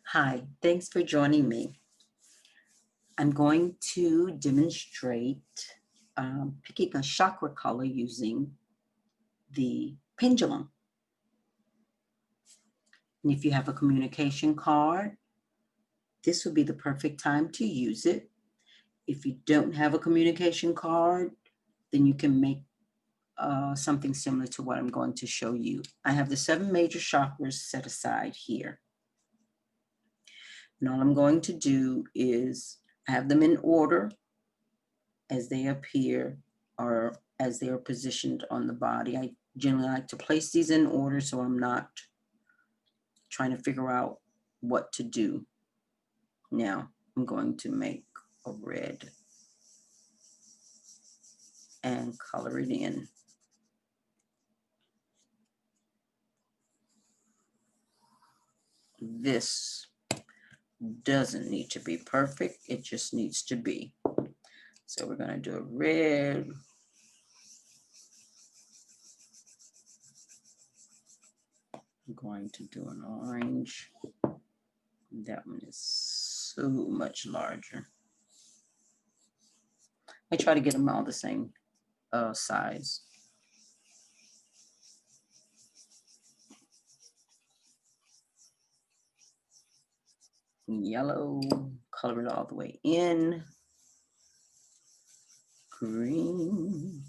Hi, thanks for joining me. I'm going to demonstrate picking a chakra color using the pendulum. And if you have a communication card, this would be the perfect time to use it. If you don't have a communication card, then you can make something similar to what I'm going to show you. I have the 7 major chakras set aside here. And all I'm going to do is have them in order as they appear or as they are positioned on the body. I generally like to place these in order so I'm not trying to figure out what to do. Now I'm going to make a red and color it in. This doesn't need to be perfect, it just needs to be. So we're going to do a red. I'm going to do an orange. That one is so much larger. I try to get them all the same size. Yellow, color it all the way in. Green.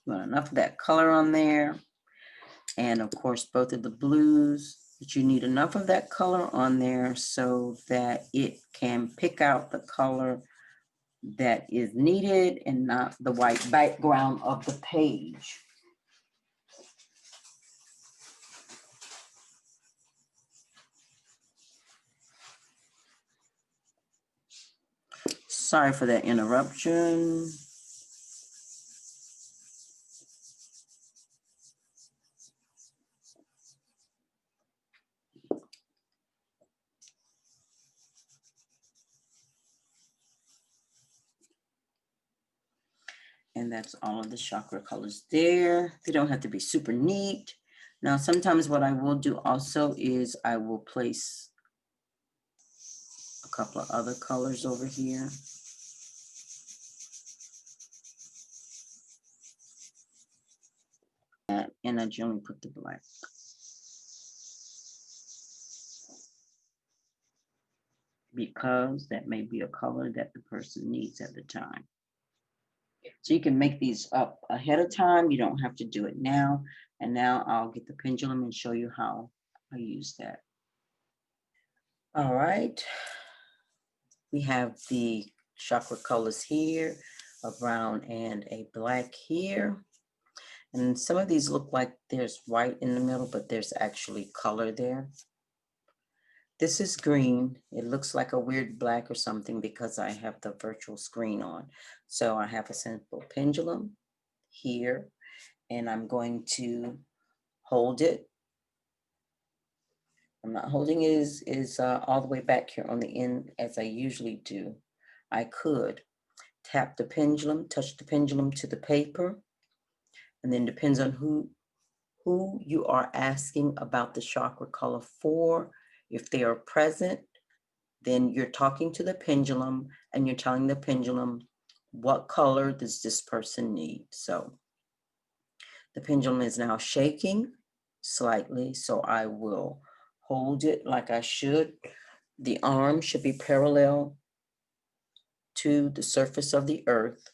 Want enough of that color on there. And of course, both of the blues, but you need enough of that color on there so that it can pick out the color that is needed and not the white background of the page. Sorry for that interruption. And that's all of the chakra colors there. They don't have to be super neat. Now, sometimes what I will do also is I will place a couple of other colors over here. And I generally put the black. Because that may be a color that the person needs at the time. So you can make these up ahead of time. You don't have to do it now. And now I'll get the pendulum and show you how I use that. All right. We have the chakra colors here, a brown and a black here. And some of these look like there's white in the middle, but there's actually color there. This is green. It looks like a weird black or something because I have the virtual screen on. So I have a simple pendulum here, and I'm going to hold it. I'm not holding it is all the way back here on the end as I usually do. I could tap the pendulum, touch the pendulum to the paper, and then depends on who you are asking about the chakra color for. If they are present, then you're talking to the pendulum and you're telling the pendulum what color does this person need. So the pendulum is now shaking slightly, so I will hold it like I should. The arm should be parallel to the surface of the earth,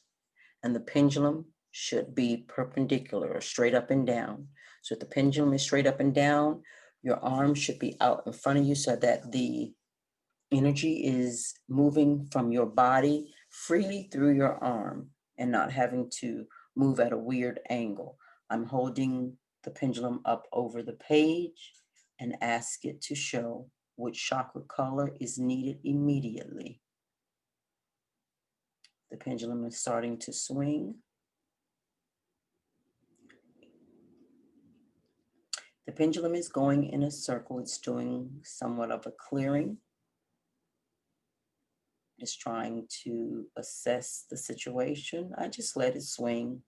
and the pendulum should be perpendicular or straight up and down. So if the pendulum is straight up and down, your arm should be out in front of you so that the energy is moving from your body freely through your arm and not having to move at a weird angle. I'm holding the pendulum up over the page and ask it to show which chakra color is needed immediately. The pendulum is starting to swing. The pendulum is going in a circle. It's doing somewhat of a clearing. It's trying to assess the situation. I just let it swing.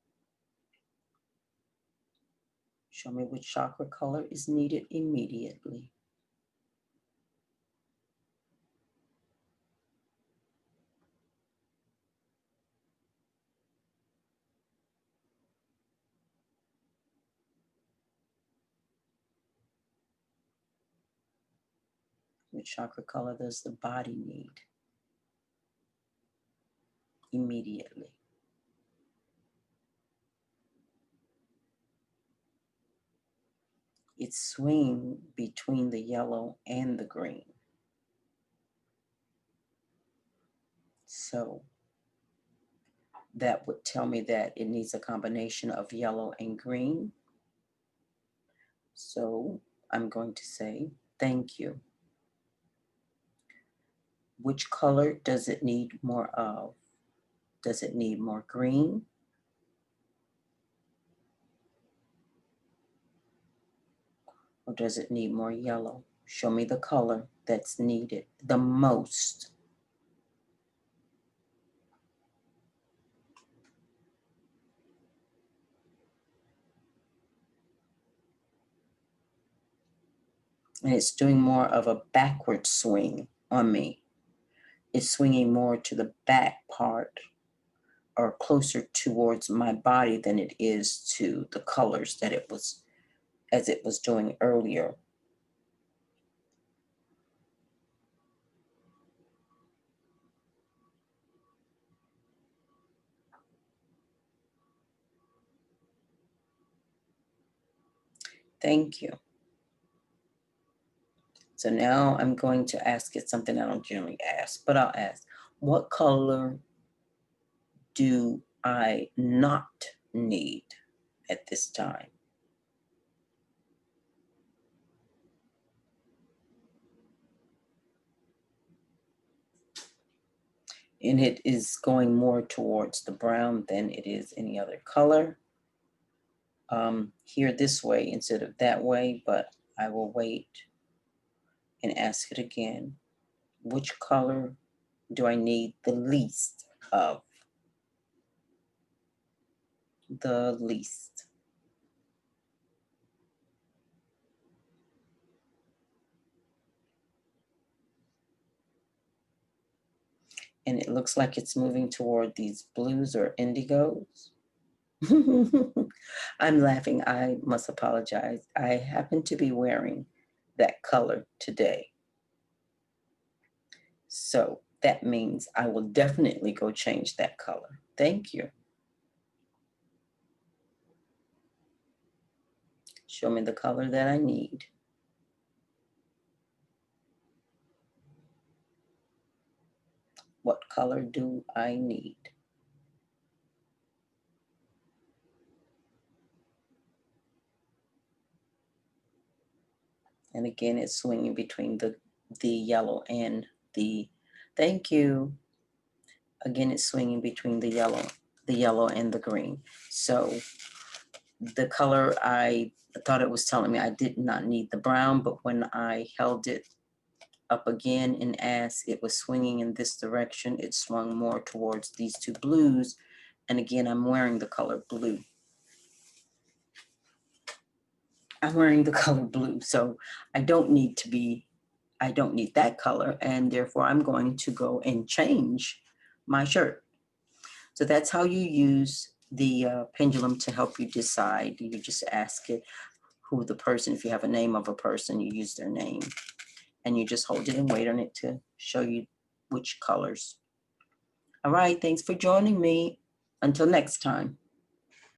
Show me which chakra color is needed immediately. Which chakra color does the body need immediately? It's swinging between the yellow and the green. So that would tell me that it needs a combination of yellow and green. So I'm going to say, thank you. Which color does it need more of? Does it need more green? Or does it need more yellow? Show me the color that's needed the most. And it's doing more of a backward swing on me. It's swinging more to the back part or closer towards my body than it is to the colors that it was, as it was doing earlier. Thank you. So now I'm going to ask it something I don't generally ask, but I'll ask, what color do I not need at this time? And it is going more towards the brown than it is any other color. Here this way instead of that way, but I will wait and ask it again. Which color do I need the least of? The least. And it looks like it's moving toward these blues or indigos. I'm laughing. I must apologize. I happen to be wearing that color today. So that means I will definitely go change that color. Thank you. Show me the color that I need. What color do I need? And again, it's swinging between the yellow and the, thank you. Again, it's swinging between the yellow and the green. So the color I thought it was telling me I did not need the brown, but when I held it up again and as it was swinging in this direction, it swung more towards these two blues. And again, I'm wearing the color blue. I'm wearing the color blue, so I don't need that color, and therefore I'm going to go and change my shirt. So that's how you use the pendulum to help you decide. You just ask it who the person, if you have a name of a person, you use their name, and you just hold it and wait on it to show you which colors. All right, thanks for joining me. Until next time.